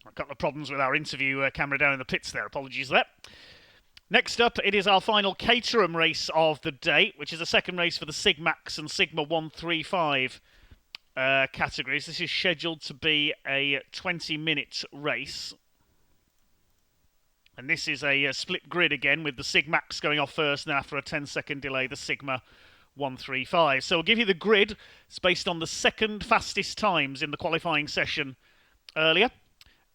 A couple of problems with our interview camera down in the pits there. Apologies there. Next up, it is our final Caterham race of the day, which is the second race for the Sigmax and Sigma 135 categories. This is scheduled to be a 20-minute race. And this is a split grid again, with the Sigmax going off first, and then after a 10-second delay, the Sigma 135. So we'll give you the grid. It's based on the second fastest times in the qualifying session earlier.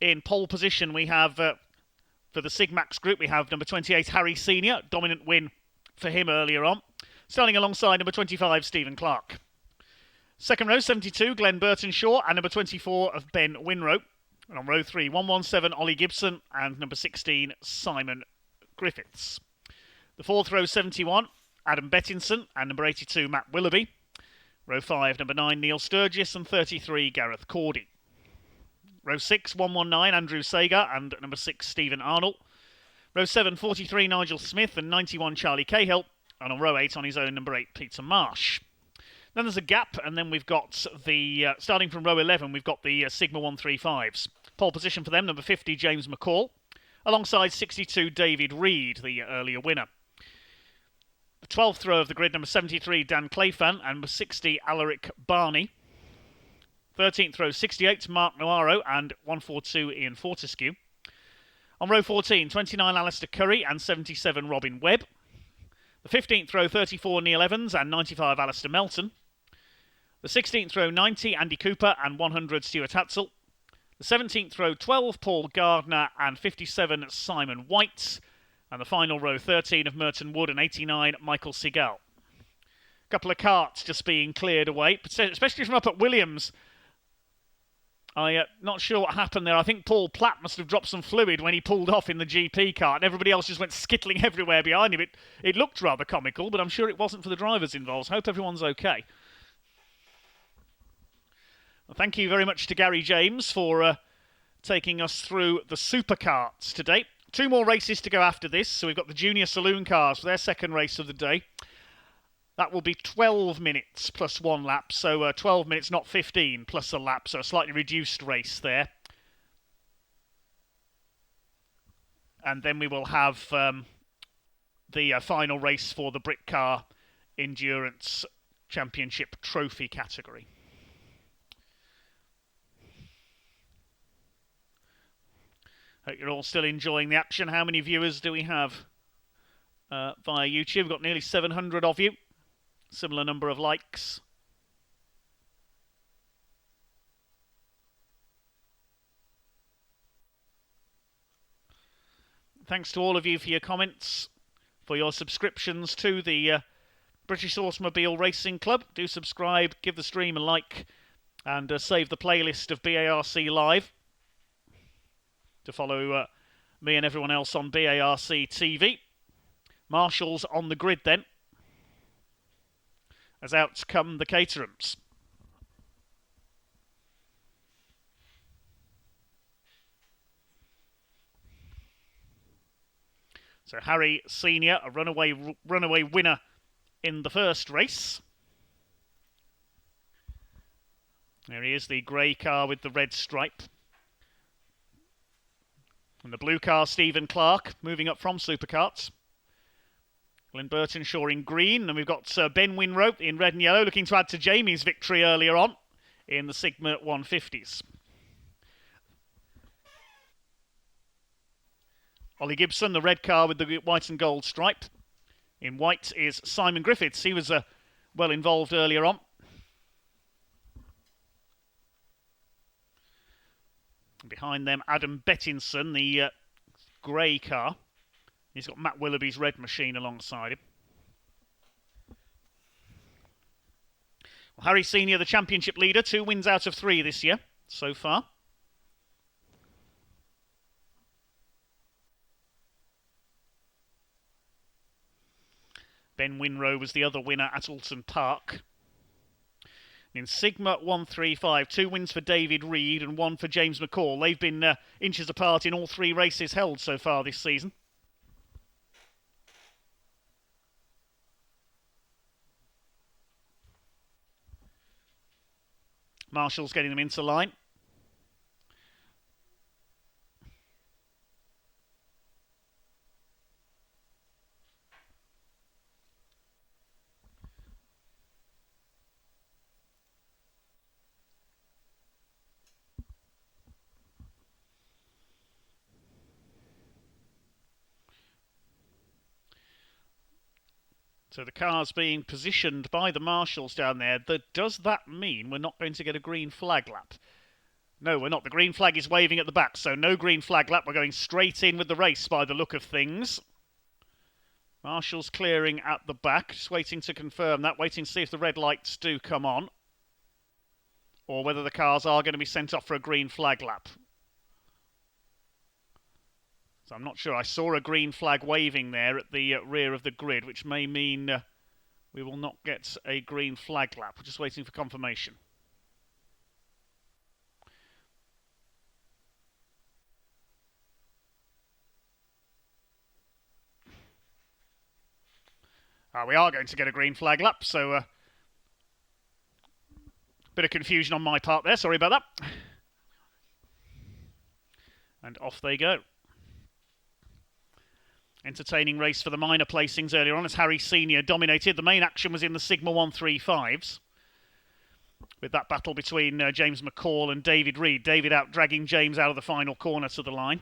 In pole position, we have, for the Sigmax group, we have number 28, Harry Senior. Dominant win for him earlier on. Starting alongside number 25, Stephen Clark. Second row, 72, Glenn Burtonshaw, and number 24 of Ben Winrow. And on row 3, 117, Ollie Gibson, and number 16, Simon Griffiths. The fourth row, 71, Adam Bettinson, and number 82, Matt Willoughby. Row 5, number 9, Neil Sturgis, and 33, Gareth Cordy. Row 6, 119, Andrew Sager, and number 6, Stephen Arnold. Row 7, 43, Nigel Smith, and 91, Charlie Cahill. And on row 8, on his own, number 8, Peter Marsh. Then there's a gap, and then we've got the, starting from row 11, we've got the Sigma 135s. Pole position for them, number 50, James McCall, alongside 62, David Reed, the earlier winner. The 12th row of the grid, number 73, Dan Clayfan, and number 60, Alaric Barney. 13th row, 68, Mark Noiro, and 142, Ian Fortescue. On row 14, 29, Alistair Curry, and 77, Robin Webb. The 15th row, 34, Neil Evans, and 95, Alistair Melton. The 16th row, 90, Andy Cooper, and 100, Stuart Hatzel. The 17th row, 12, Paul Gardner, and 57, Simon White. And the final row, 13, of Merton Wood, and 89, Michael Seagal. A couple of carts just being cleared away, especially from up at Williams. I'm not sure what happened there. I think Paul Platt must have dropped some fluid when he pulled off in the GP car, and everybody else just went skittling everywhere behind him. It looked rather comical, but I'm sure it wasn't for the drivers involved. So I hope everyone's okay. Well, thank you very much to Gary James for taking us through the supercarts today. 2 more races to go after this. So we've got the Junior Saloon cars for their second race of the day. That will be 12 minutes plus 1 lap. So 12 minutes, not 15, plus a lap. So a slightly reduced race there. And then we will have the final race for the Brit Car Endurance Championship Trophy category. Hope you're all still enjoying the action. How many viewers do we have via YouTube? We've got nearly 700 of you. Similar number of likes. Thanks to all of you for your comments, for your subscriptions to the British Automobile Racing Club. Do subscribe, give the stream a like, and save the playlist of BARC Live to follow me and everyone else on BARC TV. Marshall's on the grid then, as out come the Caterhams. So Harry Senior, a runaway winner in the first race. There he is, the grey car with the red stripe. And the blue car, Stephen Clark, moving up from Supercarts. Glenn Burtonshaw in green, and we've got Ben Winrow in red and yellow, looking to add to Jamie's victory earlier on in the Sigma 150s. Ollie Gibson, the red car with the white and gold stripe. In white is Simon Griffiths. He was well involved earlier on. Behind them, Adam Bettinson, the grey car. He's got Matt Willoughby's red machine alongside him. Well, Harry Senior, the championship leader, 2 wins out of 3 this year so far. Ben Winrow was the other winner at Alton Park. In Sigma 135, 2 wins for David Reed and 1 for James McCall. They've been inches apart in all 3 races held so far this season. Marshall's getting them into line. So the car's being positioned by the marshals down there. Does that mean we're not going to get a green flag lap? No, we're not. The green flag is waving at the back, so no green flag lap. We're going straight in with the race by the look of things. Marshals clearing at the back, just waiting to confirm that, waiting to see if the red lights do come on, or whether the cars are going to be sent off for a green flag lap. So I'm not sure. I saw a green flag waving there at the rear of the grid, which may mean we will not get a green flag lap. We're just waiting for confirmation. We are going to get a green flag lap, so bit of confusion on my part there. Sorry about that. And off they go. Entertaining race for the minor placings earlier on as Harry Senior dominated. The main action was in the Sigma 135s. With that battle between James McCall and David Reed. David out dragging James out of the final corner to the line.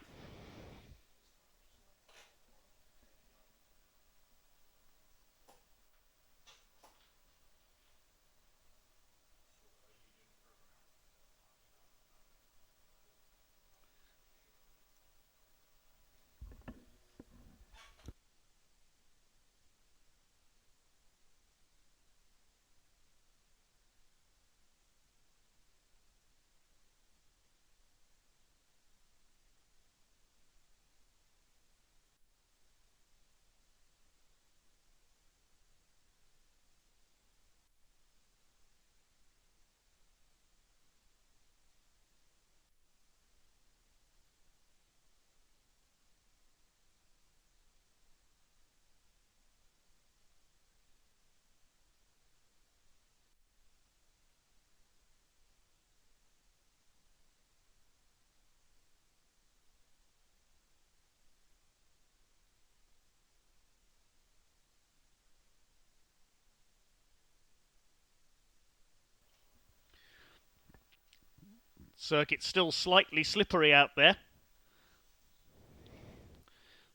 Circuit's still slightly slippery out there.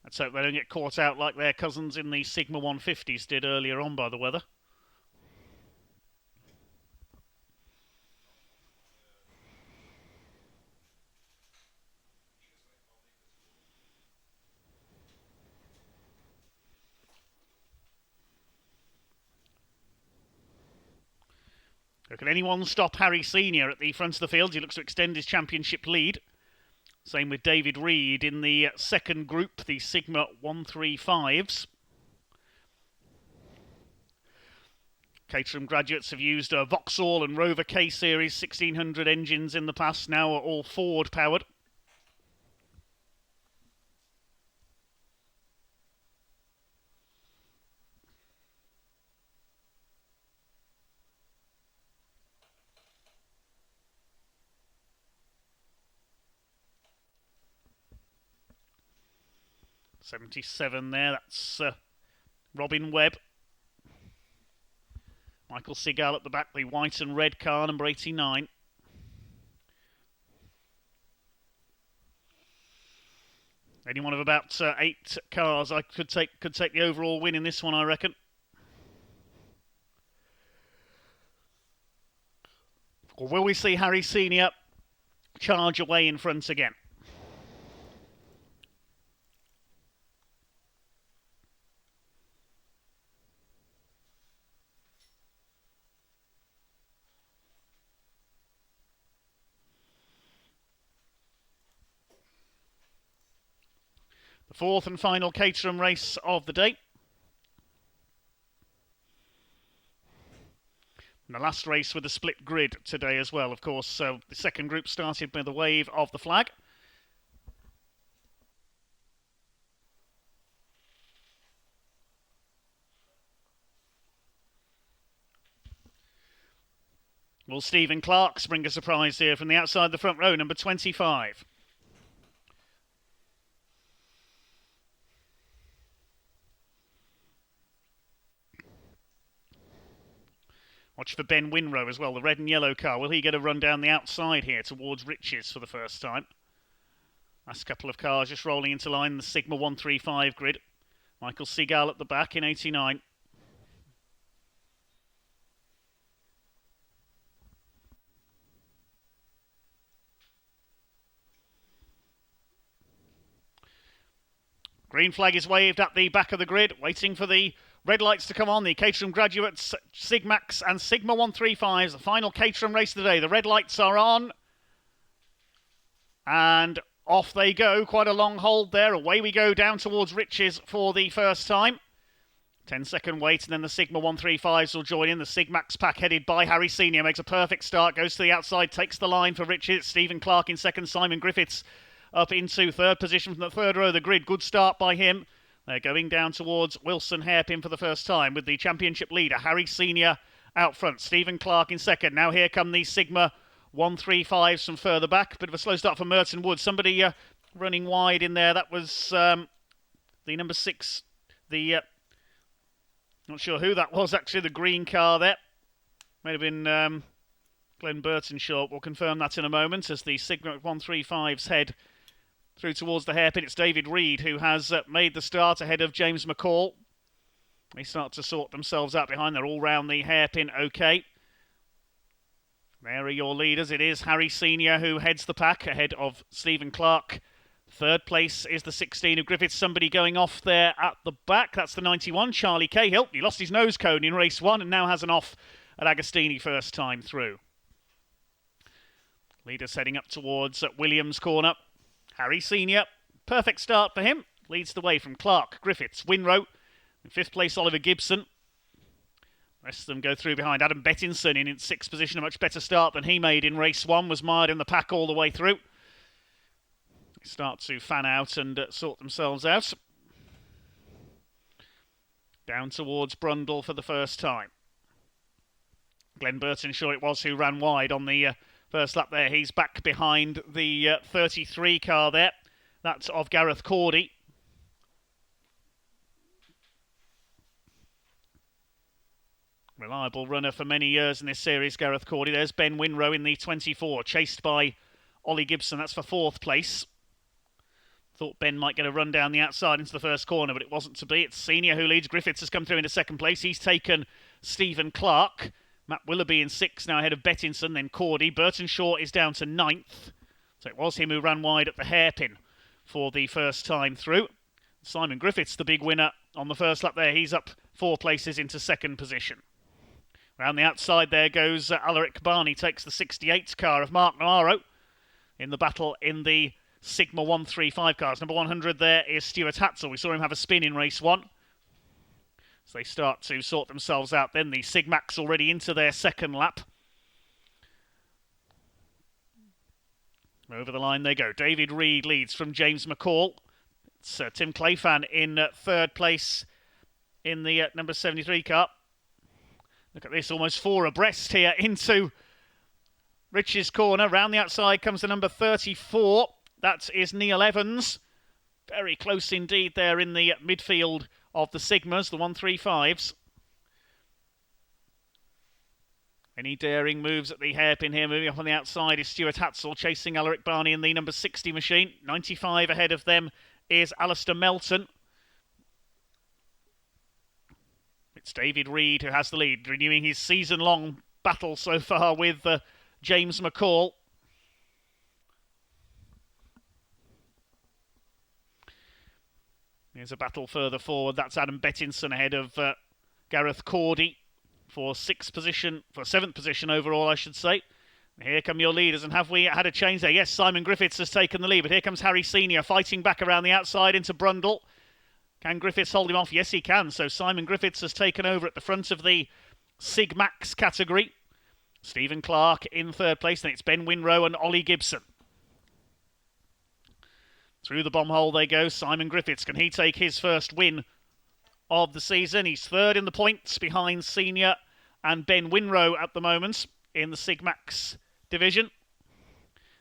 Let's hope they don't get caught out like their cousins in the Sigma 150s did earlier on by the weather. So can anyone stop Harry Senior at the front of the field? He looks to extend his championship lead. Same with David Reed in the second group, the Sigma 135s. Caterham Graduates have used a Vauxhall and Rover K-Series 1600 engines in the past, now are all Ford powered. '77 there, that's Robin Webb. Michael Seagal at the back, the white and red car, number 89. Any one of about 8 cars I could take the overall win in this one, I reckon. Or will we see Harry Senior charge away in front again? The fourth and final Caterham race of the day. And the last race with a split grid today as well, of course. The second group started with the wave of the flag. Will Stephen Clark bring a surprise here from the outside the front row, number 25? Watch for Ben Winrow as well, the red and yellow car. Will he get a run down the outside here towards Riches for the first time? Last couple of cars just rolling into line, the Sigma 135 grid. Michael Seagal at the back in 89. Green flag is waved at the back of the grid, waiting for the red lights to come on. The Caterham Graduates, Sigmax and Sigma 135s, the final Caterham race of the day. The red lights are on. And off they go. Quite a long hold there. Away we go down towards Riches for the first time. 10-second wait, and then the Sigma 135s will join in. The Sigmax pack headed by Harry Senior makes a perfect start, goes to the outside, takes the line for Riches. Stephen Clark in second, Simon Griffiths up into third position from the third row of the grid. Good start by him. They're going down towards Wilson Hairpin for the first time with the championship leader, Harry Senior, out front. Stephen Clark in second. Now here come the Sigma 135s from further back. Bit of a slow start for Merton Wood. Somebody running wide in there. That was the number 6. Not sure who that was, actually, the green car there. May have been Glenn Burtonshaw. We'll confirm that in a moment as the Sigma 135s head through towards the hairpin. It's David Reed who has made the start ahead of James McCall. They start to sort themselves out behind. They're all round the hairpin okay. There are your leaders. It is Harry Senior who heads the pack ahead of Stephen Clark. Third place is the 16 of Griffiths. Somebody going off there at the back. That's the 91, Charlie Cahill. He lost his nose cone in race 1 and now has an off at Agostini first time through. Leaders heading up towards Williams corner. Harry Senior, perfect start for him. Leads the way from Clark, Griffiths, Winrow. In 5th place, Oliver Gibson. The rest of them go through behind. Adam Bettinson in 6th position. A much better start than he made in race 1. Was mired in the pack all the way through. They start to fan out and sort themselves out. Down towards Brundle for the first time. Glenn Burtonshaw it was who ran wide on the first lap there. He's back behind the 33 car there. That's of Gareth Cordy. Reliable runner for many years in this series, Gareth Cordy. There's Ben Winrow in the 24, chased by Ollie Gibson. That's for 4th place. Thought Ben might get a run down the outside into the first corner, but it wasn't to be. It's Senior who leads. Griffiths has come through into 2nd place. He's taken Stephen Clark. Matt Willoughby in 6th, now ahead of Bettinson, then Cordy. Burtonshaw is down to 9th. So it was him who ran wide at the hairpin for the first time through. Simon Griffiths, the big winner on the first lap there. He's up 4 places into 2nd position. Round the outside there goes Alaric Barney, takes the 68 car of Mark Navarro in the battle in the Sigma 135 cars. Number 100 there is Stuart Hatzel. We saw him have a spin in race 1. So they start to sort themselves out then. The Sigmax already into their 2nd lap. Over the line they go. David Reed leads from James McCall. It's Tim Clayfan in 3rd place in the number 73 car. Look at this, almost 4 abreast here into Rich's corner. Round the outside comes the number 34. That is Neil Evans. Very close indeed there in the midfield of the Sigmas, the 135s. Any daring moves at the hairpin here. Moving up on the outside is Stuart Hatzel, chasing Alaric Barney in the number 60 machine. 95 ahead of them is Alistair Melton. It's David Reed who has the lead, renewing his season-long battle so far with James McCall. There's a battle further forward. That's Adam Bettinson ahead of Gareth Cordy for 7th position overall, I should say. Here come your leaders, and have we had a change there? Yes, Simon Griffiths has taken the lead, but here comes Harry Senior fighting back around the outside into Brundle. Can Griffiths hold him off? Yes, he can. So Simon Griffiths has taken over at the front of the Sigmax category. Stephen Clark in 3rd place. Then it's Ben Winrow and Ollie Gibson. Through the bomb hole they go. Simon Griffiths, can he take his first win of the season? He's 3rd in the points behind Senior and Ben Winrow at the moment in the Sigmax division.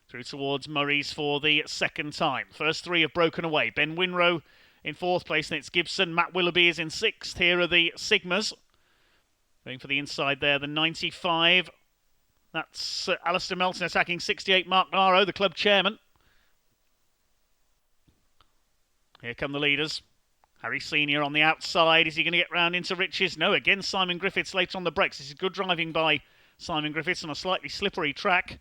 Through towards Murray's for the 2nd time. First 3 have broken away. Ben Winrow in 4th place, and it's Gibson. Matt Willoughby is in 6th. Here are the Sigmas. Going for the inside there, the 95. That's Alistair Melton attacking 68. Mark Naro, the club chairman. Here come the leaders. Harry Senior on the outside. Is he going to get round into Riches? No, again Simon Griffiths late on the brakes. This is good driving by Simon Griffiths on a slightly slippery track.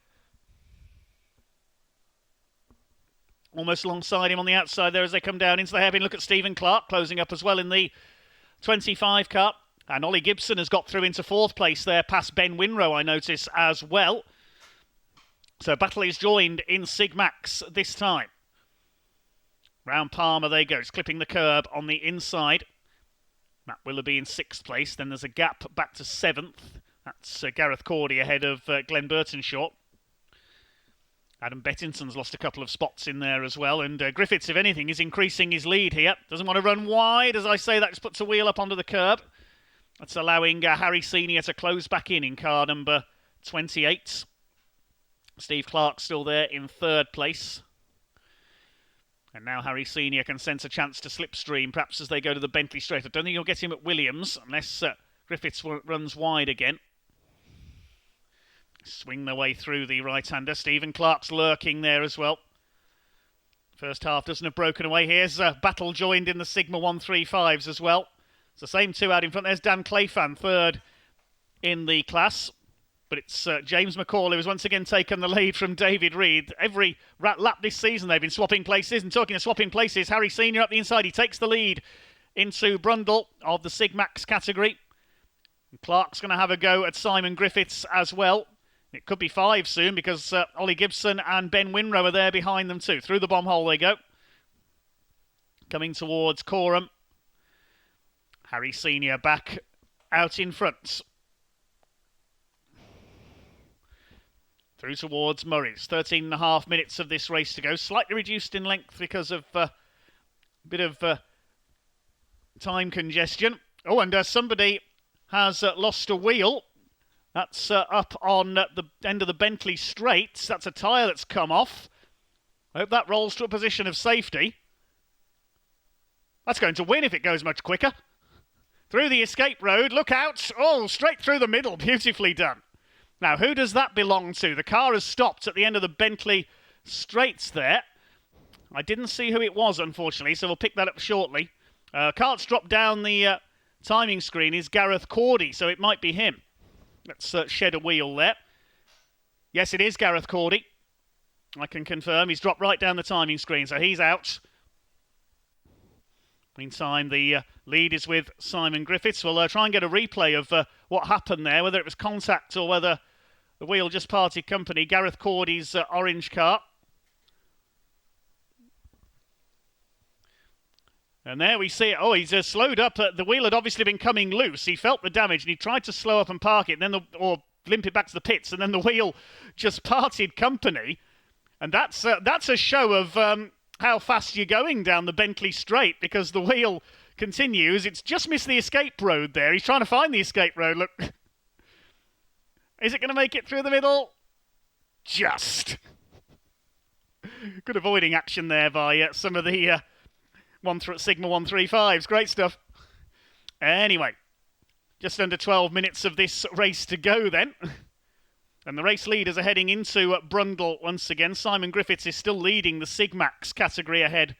almost alongside him on the outside there as they come down into the hairpin. Look at Stephen Clark closing up as well in the 25 car. And Ollie Gibson has got through into 4th place there, past Ben Winrow, I notice, as well. So battle is joined in Sigmax this time. Round Palmer they go. It's clipping the curb on the inside. Matt Willoughby in 6th place. Then there's a gap back to 7th. That's Gareth Cordy ahead of Glenn Burtonshaw. Adam Bettinson's lost a couple of spots in there as well. And Griffiths, if anything, is increasing his lead here. Doesn't want to run wide. As I say, that just puts a wheel up onto the curb. That's allowing Harry Senior to close back in car number 28. Steve Clark still there in 3rd place. And now Harry Senior can sense a chance to slipstream, perhaps as they go to the Bentley Straight. I don't think you'll get him at Williams, unless Griffiths runs wide again. Swing their way through the right-hander. Stephen Clark's lurking there as well. First half doesn't have broken away. Here's battle joined in the Sigma 135s as well. It's the same two out in front. There's Dan Clayfan, 3rd in the class. But it's James McCall who has once again taken the lead from David Reed. Every lap this season they've been swapping places. And talking of swapping places, Harry Senior up the inside. He takes the lead into Brundle of the Sigmax category. And Clark's going to have a go at Simon Griffiths as well. It could be 5 soon because Ollie Gibson and Ben Winrow are there behind them too. Through the bomb hole they go. Coming towards Coram. Harry Senior back out in front. Through towards Murray's. 13.5 minutes of this race to go. Slightly reduced in length because of a bit of time congestion. Oh, and somebody has lost a wheel. That's up on the end of the Bentley Straights. That's a tyre that's come off. I hope that rolls to a position of safety. That's going to win if it goes much quicker. Through the escape road. Look out. Oh, straight through the middle. Beautifully done. Now, who does that belong to? The car has stopped at the end of the Bentley Straights there. I didn't see who it was, unfortunately, so we'll pick that up shortly. Cart's dropped down the timing screen is Gareth Cordy, so it might be him. Let's shed a wheel there. Yes, it is Gareth Cordy. I can confirm. He's dropped right down the timing screen, so he's out. Meantime, the lead is with Simon Griffiths. We'll try and get a replay of what happened there, whether it was contact or whether the wheel just parted company. Gareth Cordy's orange car. And there we see it. Oh, he's slowed up. The wheel had obviously been coming loose. He felt the damage and he tried to slow up and park it, and then or limp it back to the pits, and then the wheel just parted company. And that's a show of how fast you're going down the Bentley Straight, because the wheel continues. It's just missed the escape road there. He's trying to find the escape road. Look. Is it going to make it through the middle? Just. Good avoiding action there by some of the Sigma 135s. Great stuff. Anyway, just under 12 minutes of this race to go then. And the race leaders are heading into Brundle once again. Simon Griffiths is still leading the Sigmax category ahead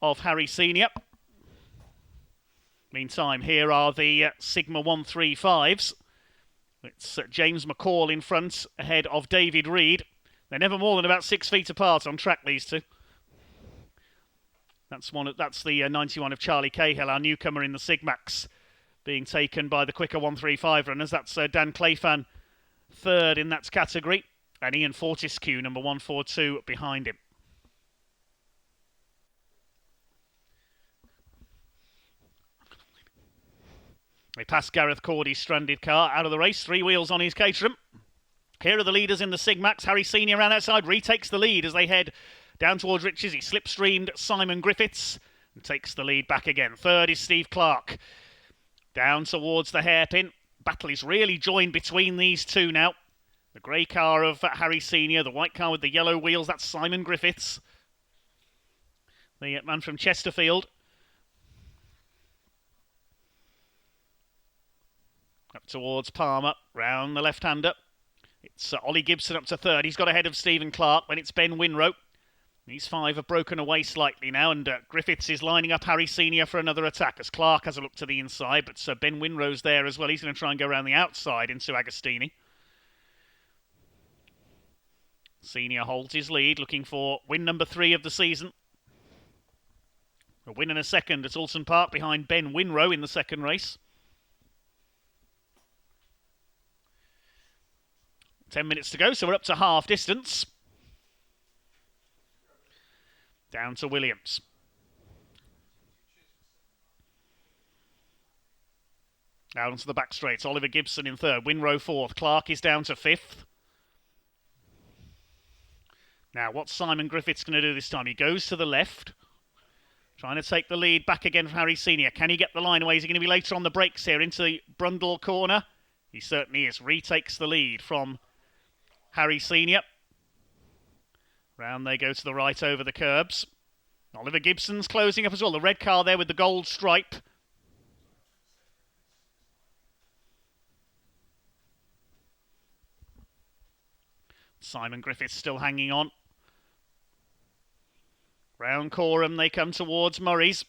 of Harry Senior. Meantime, here are the Sigma 135s. It's James McCall in front ahead of David Reed. They're never more than about 6 feet apart on track, these two. That's the 91 of Charlie Cahill, our newcomer in the Sigmax, being taken by the quicker 135 runners. That's Dan Clayfan, 3rd in that category, and Ian Fortescue, number 142, behind him. They pass Gareth Cordy's stranded car out of the race. 3 wheels on his Caterham. Here are the leaders in the Sigmax. Harry Senior around outside retakes the lead as they head down towards Riches. He slipstreamed Simon Griffiths and takes the lead back again. 3rd is Steve Clark. Down towards the hairpin. Battle is really joined between these two now. The grey car of Harry Senior, the white car with the yellow wheels, that's Simon Griffiths, the man from Chesterfield. Up towards Palmer, round the left-hander. It's Ollie Gibson up to 3rd. He's got ahead of Stephen Clark when it's Ben Winrow. These 5 have broken away slightly now, and Griffiths is lining up Harry Senior for another attack as Clark has a look to the inside, but Ben Winrow's there as well. He's going to try and go around the outside into Agostini. Senior holds his lead, looking for win number 3 of the season. A win and a second at Alton Park behind Ben Winrow in the second race. 10 minutes to go, so we're up to half distance. Down to Williams. Out onto the back straights. Oliver Gibson in third. Winrow fourth. Clark is down to fifth. Now, what's Simon Griffiths going to do this time? He goes to the left. Trying to take the lead back again from Harry Senior. Can he get the line away? Is he going to be later on the brakes here into the Brundle corner? He certainly is. Retakes the lead from Harry Senior. Round they go to the right over the curbs. Oliver Gibson's closing up as well. The red car there with the gold stripe. Simon Griffiths still hanging on. Round Corham they come towards Murray's.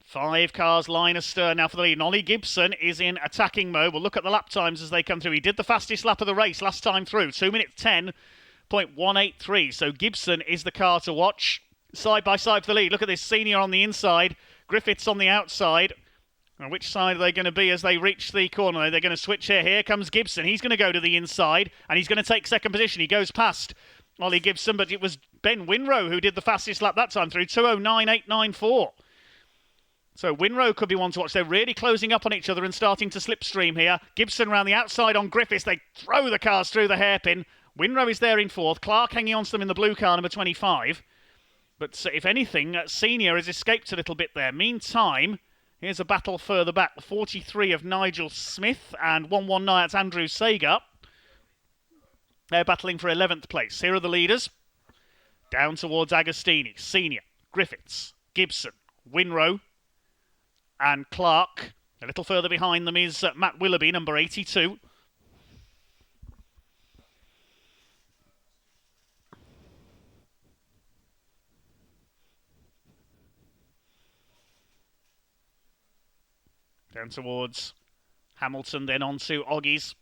5 cars line astern now for the lead. And Ollie Gibson is in attacking mode. We'll look at the lap times as they come through. He did the fastest lap of the race last time through. 2 minutes 10.183. So Gibson is the car to watch. Side by side for the lead. Look at this. Senior on the inside. Griffiths on the outside. Now, which side are they going to be as they reach the corner? They're going to switch here. Here comes Gibson. He's going to go to the inside, and he's going to take second position. He goes past Ollie Gibson, but it was Ben Winrow who did the fastest lap that time through, 2:09.894. So Winrow could be one to watch. They're really closing up on each other and starting to slipstream here. Gibson around the outside on Griffiths. They throw the cars through the hairpin. Winrow is there in fourth. Clark hanging on to them in the blue car, number 25. But if anything, Senior has escaped a little bit there. Meantime, here's a battle further back. 43 of Nigel Smith and 119, that's Andrew Sager. They're battling for 11th place. Here are the leaders. Down towards Agostini. Senior, Griffiths, Gibson, Winrow and Clark. A little further behind them is Matt Willoughby, number 82. Down towards Hamilton, then on to Oggies.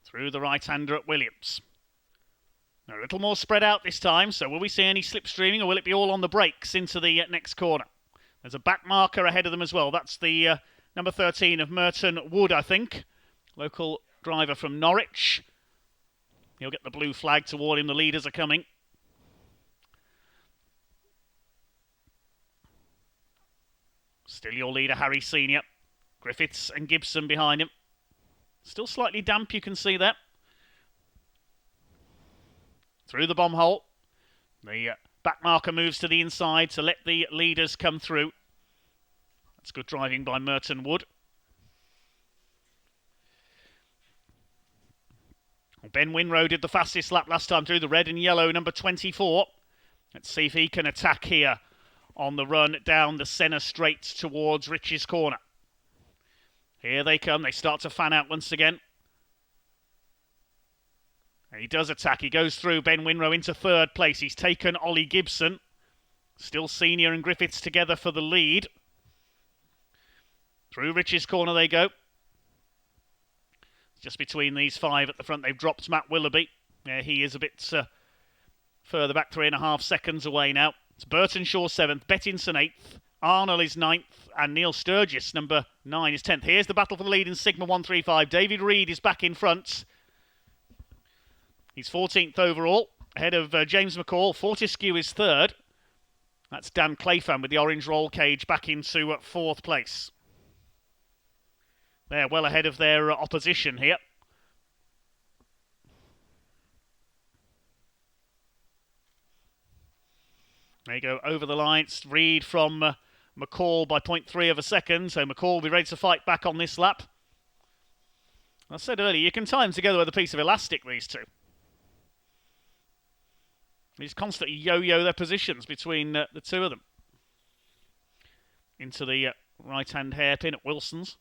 Through the right-hander at Williams. A little more spread out this time, so will we see any slipstreaming or will it be all on the brakes into the next corner? There's a back marker ahead of them as well. That's the number 13 of Merton Wood, I think. Local driver from Norwich. He'll get the blue flag toward him. The leaders are coming. Still your leader, Harry Senior. Griffiths and Gibson behind him. Still slightly damp, you can see that. Through the bomb hole. The back marker moves to the inside to let the leaders come through. That's good driving by Merton Wood. Ben Winrow did the fastest lap last time through, the red and yellow, number 24. Let's see if he can attack here on the run down the Senna straight towards Rich's corner. Here they come. They start to fan out once again. And he does attack. He goes through Ben Winrow into third place. He's taken Ollie Gibson. Still Senior and Griffiths together for the lead. Through Rich's corner they go. Just between these 5 at the front. They've dropped Matt Willoughby. Yeah, he is a bit further back, 3.5 seconds away now. It's Burton Shaw 7th, Bettinson 8th, Arnold is 9th, and Neil Sturgis, number 9, is 10th. Here's the battle for the lead in Sigma 135. David Reed is back in front. He's 14th overall, ahead of James McCall. Fortescue is 3rd. That's Dan Clayfan with the orange roll cage back into 4th place. They're well ahead of their opposition here. There you go, over the line. It's Reed from McCall by 0.3 of a second. So McCall will be ready to fight back on this lap. I said earlier, you can tie them together with a piece of elastic, these two. They just constantly yo-yo their positions between the two of them. Into the right-hand hairpin at Wilson's.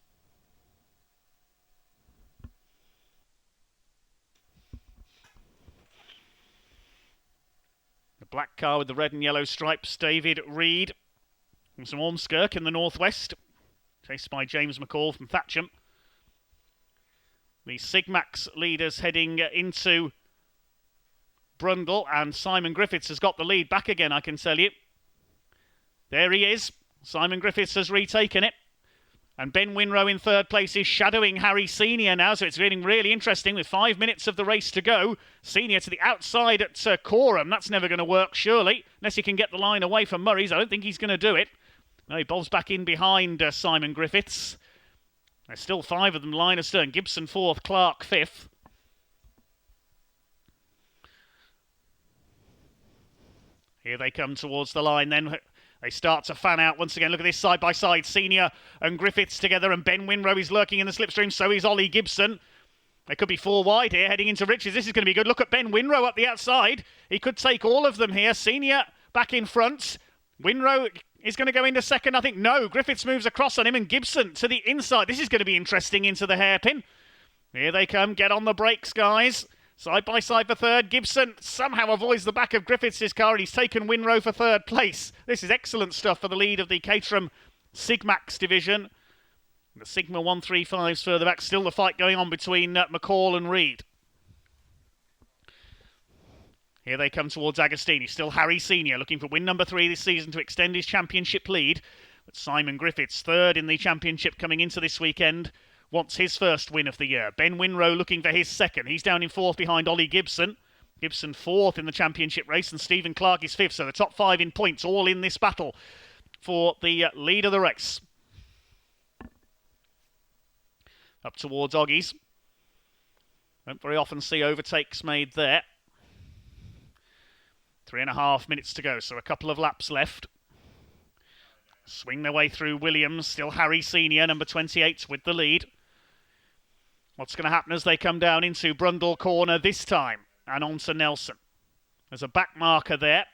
Black car with the red and yellow stripes, David Reed from St Ormskirk in the northwest, chased by James McCall from Thatcham. The Sigmax leaders heading into Brundle, and Simon Griffiths has got the lead back again, I can tell you. There he is. Simon Griffiths has retaken it. And Ben Winrow in third place is shadowing Harry Senior now, so it's getting really interesting with 5 minutes of the race to go. Senior to the outside at Caterham. That's never going to work, surely, unless he can get the line away from Murray's. I don't think he's going to do it. No, he bobs back in behind Simon Griffiths. There's still 5 of them line astern. Gibson 4th, Clark 5th. Here they come towards the line then. They start to fan out once again. Look at this side by side. Senior and Griffiths together, and Ben Winrow is lurking in the slipstream. So is Ollie Gibson. They could be 4 wide here heading into Riches. This is going to be good. Look at Ben Winrow up the outside. He could take all of them here. Senior back in front. Winrow is going to go into second. I think no. Griffiths moves across on him, and Gibson to the inside. This is going to be interesting into the hairpin. Here they come. Get on the brakes, guys. Side by side for third. Gibson somehow avoids the back of Griffiths' car, and he's taken Winrow for third place. This is excellent stuff for the lead of the Caterham Sigmax division. The Sigma 135's further back. Still the fight going on between McCall and Reed. Here they come towards Agostini. Still Harry Senior looking for win number 3 this season to extend his championship lead. But Simon Griffiths, third in the championship coming into this weekend, wants his first win of the year. Ben Winrow looking for his second. He's down in 4th behind Ollie Gibson. Gibson 4th in the championship race, and Stephen Clark is 5th. So the top 5 in points, all in this battle for the lead of the race. Up towards Oggies. Don't very often see overtakes made there. 3.5 minutes to go, so a couple of laps left. Swing their way through Williams. Still Harry Senior, number 28, with the lead. What's going to happen as they come down into Brundle Corner this time? And on to Nelson. There's a back marker there.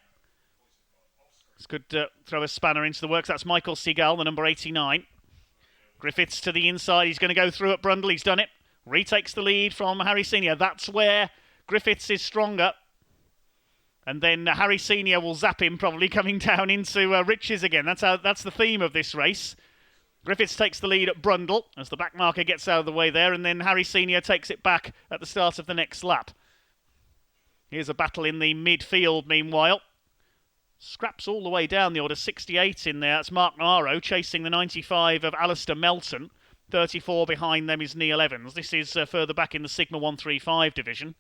This could throw a spanner into the works. That's Michael Seagal, the number 89. Griffiths to the inside. He's going to go through at Brundle. He's done it. Retakes the lead from Harry Senior. That's where Griffiths is stronger. And then Harry Senior will zap him, probably coming down into Riches again. That's the theme of this race. Griffiths takes the lead at Brundle as the back marker gets out of the way there, and then Harry Senior takes it back at the start of the next lap. Here's a battle in the midfield meanwhile. Scraps all the way down the order, 68 in there. That's Mark Naro chasing the 95 of Alistair Melton. 34 behind them is Neil Evans. This is further back in the Sigma 135 division.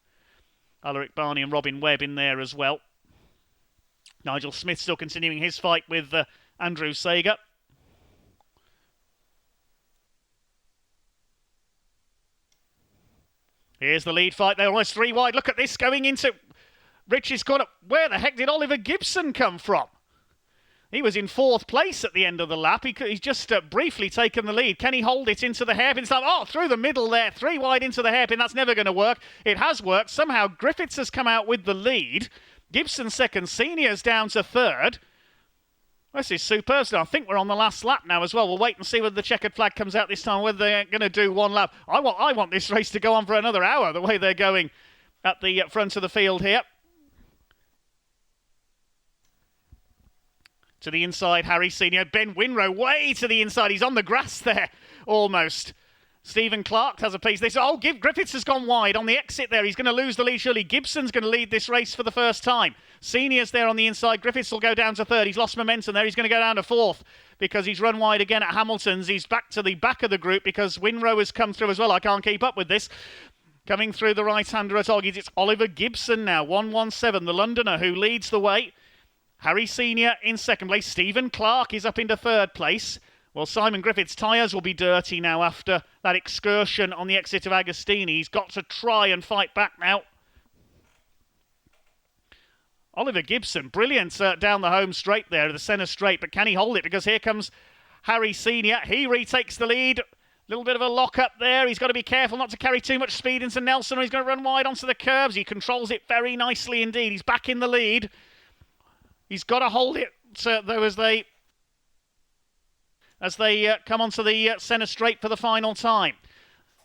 Alaric Barney and Robin Webb in there as well. Nigel Smith still continuing his fight with Andrew Sager. Here's the lead fight. They're almost 3 wide. Look at this going into Rich's corner. Where the heck did Oliver Gibson come from? He was in 4th place at the end of the lap. He's just briefly taken the lead. Can he hold it into the hairpin? Oh, through the middle there. 3 wide into the hairpin. That's never going to work. It has worked. Somehow Griffiths has come out with the lead. Gibson second. Senior's down to third. This is superb. So I think we're on the last lap now as well. We'll wait and see whether the checkered flag comes out this time, whether they're going to do 1 lap. I want this race to go on for another hour, the way they're going at the front of the field here. To the inside, Harry Senior. Ben Winrow way to the inside. He's on the grass there, almost. Stephen Clark has a piece. Griffiths has gone wide on the exit there. He's going to lose the lead, surely. Gibson's going to lead this race for the first time. Senior's there on the inside. Griffiths will go down to third. He's lost momentum there. He's going to go down to 4th because he's run wide again at Hamilton's. He's back to the back of the group because Winrow has come through as well. I can't keep up with this. Coming through the right-hander at Oggies, it's Oliver Gibson now, 117, the Londoner, who leads the way. Harry Senior in second place. Stephen Clark is up into third place. Well, Simon Griffiths' tyres will be dirty now after that excursion on the exit of Agostini. He's got to try and fight back now. Oliver Gibson, brilliant down the home straight there, the centre straight, but can he hold it? Because here comes Harry Senior. He retakes the lead. A little bit of a lock up there. He's got to be careful not to carry too much speed into Nelson, or he's going to run wide onto the curbs. He controls it very nicely indeed. He's back in the lead. He's got to hold it, though, as they come onto the centre straight for the final time.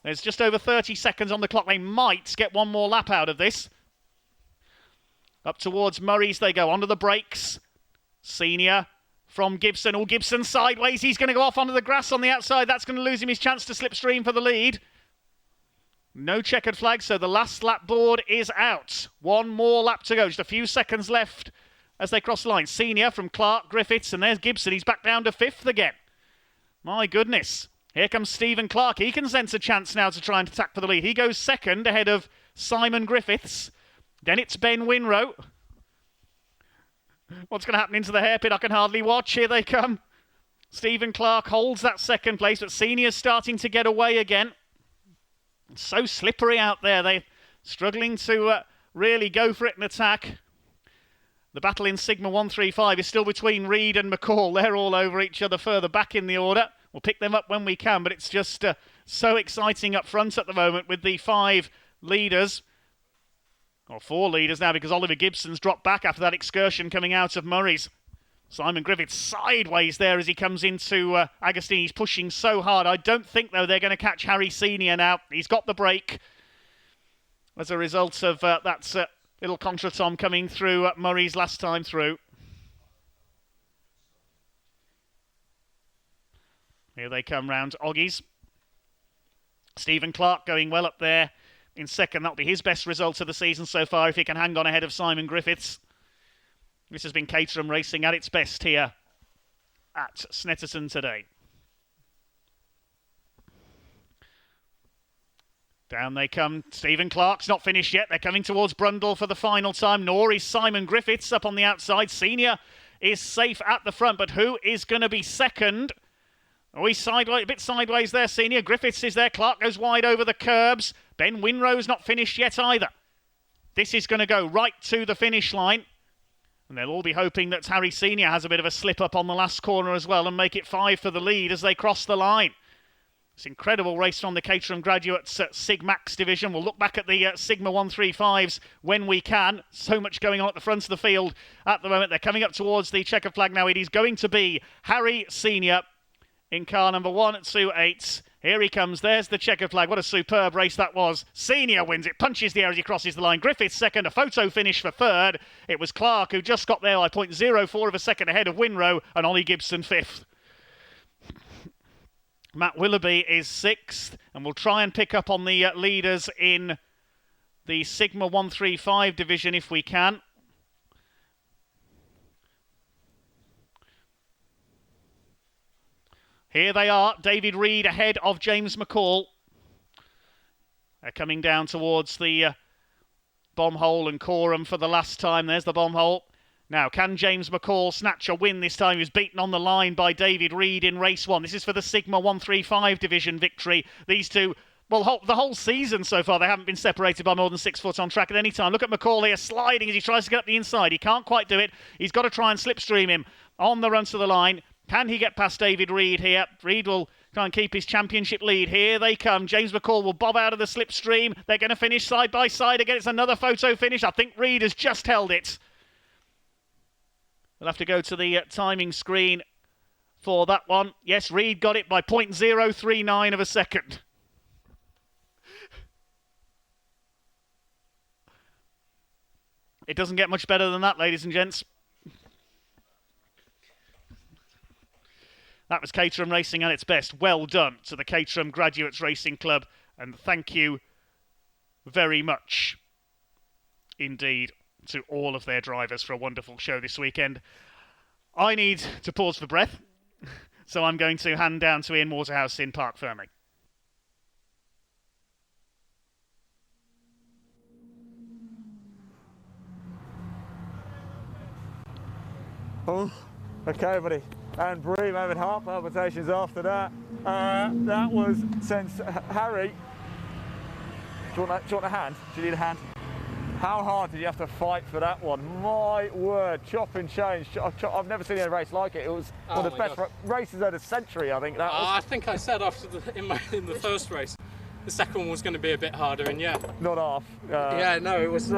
There's just over 30 seconds on the clock. They might get 1 more lap out of this. Up towards Murray's they go, onto the brakes. Senior from Gibson. Oh, Gibson sideways. He's going to go off onto the grass on the outside. That's going to lose him his chance to slipstream for the lead. No checkered flag, so the last lap board is out. One more lap to go, just a few seconds left as they cross the line. Senior from Clark, Griffiths, and there's Gibson. He's back down to 5th again. My goodness. Here comes Stephen Clark. He can sense a chance now to try and attack for the lead. He goes 2nd ahead of Simon Griffiths. Then it's Ben Winrow. What's going to happen into the hairpin? I can hardly watch. Here they come. Stephen Clark holds that 2nd place, but Senior's starting to get away again. It's so slippery out there. They're struggling to really go for it and attack. The battle in Sigma 135 is still between Reed and McCall. They're all over each other further back in the order. We'll pick them up when we can, but it's just so exciting up front at the moment with the 5 leaders. Or 4 leaders now, because Oliver Gibson's dropped back after that excursion coming out of Murray's. Simon Griffiths sideways there as he comes into Agostini. He's pushing so hard. I don't think, though, they're going to catch Harry Senior now. He's got the break as a result of that little contretemps coming through Murray's last time through. Here they come round Oggies. Stephen Clark going well up there in 2nd. That'll be his best result of the season so far if he can hang on ahead of Simon Griffiths. This has been Caterham racing at its best here at Snetterton today. Down they come. Stephen Clark's not finished yet. They're coming towards Brundle for the final time. Nor is Simon Griffiths up on the outside. Senior is safe at the front, but who is going to be 2nd? Oh, he's sideways, a bit sideways there, Senior. Griffiths is there. Clark goes wide over the curbs. Ben Winrow's not finished yet either. This is going to go right to the finish line. And they'll all be hoping that Harry Senior has a bit of a slip up on the last corner as well and make it 5 for the lead as they cross the line. It's an incredible race from the Caterham Graduates Sigmax division. We'll look back at the Sigma 135s when we can. So much going on at the front of the field at the moment. They're coming up towards the checkered flag now. It is going to be Harry Senior in car number 128. Here he comes. There's the checkered flag. What a superb race that was. Senior wins it. Punches the air as he crosses the line. Griffiths 2nd. A photo finish for 3rd. It was Clark who just got there by 0.04 of a second ahead of Winrow, and Ollie Gibson 5th. Matt Willoughby is 6th, and we'll try and pick up on the leaders in the Sigma 135 division if we can. Here they are, David Reed ahead of James McCall. They're coming down towards the bomb hole and Coram for the last time. There's the bomb hole. Now, can James McCall snatch a win this time? He was beaten on the line by David Reed in race 1. This is for the Sigma 135 division victory. These two, well, the whole season so far, they haven't been separated by more than 6 foot on track at any time. Look at McCall here sliding as he tries to get up the inside. He can't quite do it. He's got to try and slipstream him on the run to the line. Can he get past David Reed here? Reed will try and keep his championship lead. Here they come. James McCall will bob out of the slipstream. They're going to finish side by side again. It's another photo finish. I think Reed has just held it. We'll have to go to the timing screen for that one. Yes, Reed got it by 0.039 of a second. It doesn't get much better than that, ladies and gents. That was Caterham Racing at its best. Well done to the Caterham Graduates Racing Club, and thank you very much indeed to all of their drivers for a wonderful show this weekend. I need to pause for breath, so I'm going to hand down to Ian Waterhouse in Park Ferming. Oh, okay, buddy. And breathe, having heart palpitations after that. That was since Harry. Do you want a hand? Do you need a hand? How hard did you have to fight for that one? My word, chop and change. I've never seen a race like it. It was one of the best races of the century, I think. That was. I think I said after in the first race, the second one was going to be a bit harder, and yeah. Not half. Yeah, no, it was.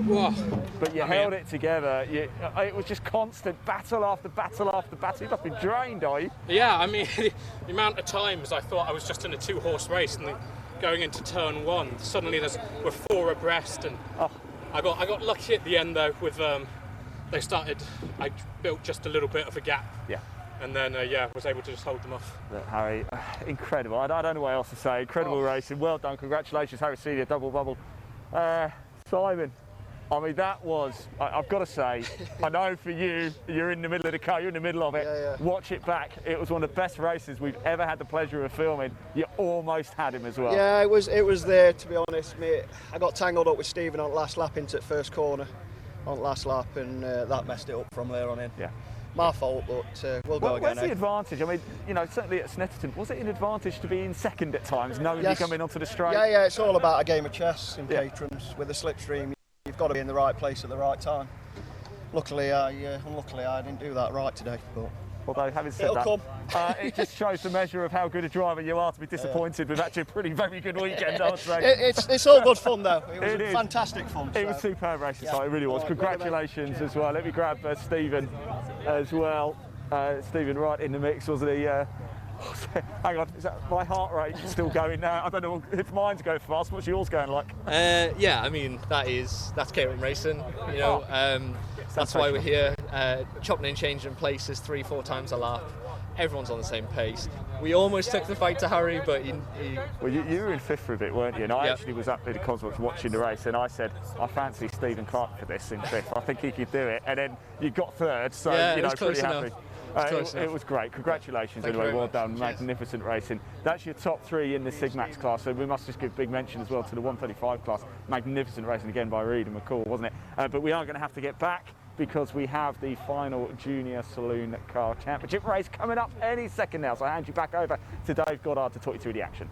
Whoa. But you held it together. It was just constant battle after battle after battle. You've not been drained, are you? Yeah, I mean, the amount of times I thought I was just in a 2-horse race, and then going into turn 1, suddenly we're 4 abreast, and I got lucky at the end though with I built just a little bit of a gap. Yeah. and then yeah, was able to just hold them off. Harry, incredible. I don't know what else to say. Incredible racing. Well done. Congratulations, Harry Senior, double bubble. Simon, I mean, that was, I've got to say, I know for you, you're in the middle of the car, you're in the middle of it. Yeah. Watch it back. It was one of the best races we've ever had the pleasure of filming. You almost had him as well. Yeah, it was there, to be honest, mate. I got tangled up with Stephen on the last lap into the first corner on the last lap, and that messed it up from there on in. Yeah. My fault, but we'll go again. Where's the advantage? I mean, you know, certainly at Snetterton, was it an advantage to be in second at times, knowing you're coming onto the straight? Yeah, it's all about a game of chess in Caterham's. With the slipstream, you've got to be in the right place at the right time. Unluckily, I didn't do that right today. But although, having said that, it just shows the measure of how good a driver you are to be disappointed with actually a very good weekend, I would say. It's all good fun, though. It was fantastic fun. It was superb racing, so it really was. Congratulations as well. Let me grab Stephen as well. Stephen right in the mix, wasn't he? Hang on, is that my heart rate still going now? I don't know if mine's going fast. What's yours going like? Yeah, I mean that's Caterham racing. You know, that's why we're here. Chopping and changing places 3-4 times a lap. Everyone's on the same pace. We almost took the fight to Harry, but well, you were in fifth for a bit, weren't you? And I actually was up in the Cosmos watching the race, and I said I fancy Stephen Clark for this in fifth. I think he could do it. And then you got third, so you know, pretty happy. It was great. Congratulations anyway, well done. Magnificent racing. That's your top three in the Sigmax class, so we must just give a big mention as well to the 135 class. Magnificent racing again by Reed and McCall, wasn't it? But we are going to have to get back because we have the final Junior Saloon Car Championship race coming up any second now. So I hand you back over to Dave Goddard to talk you through the action.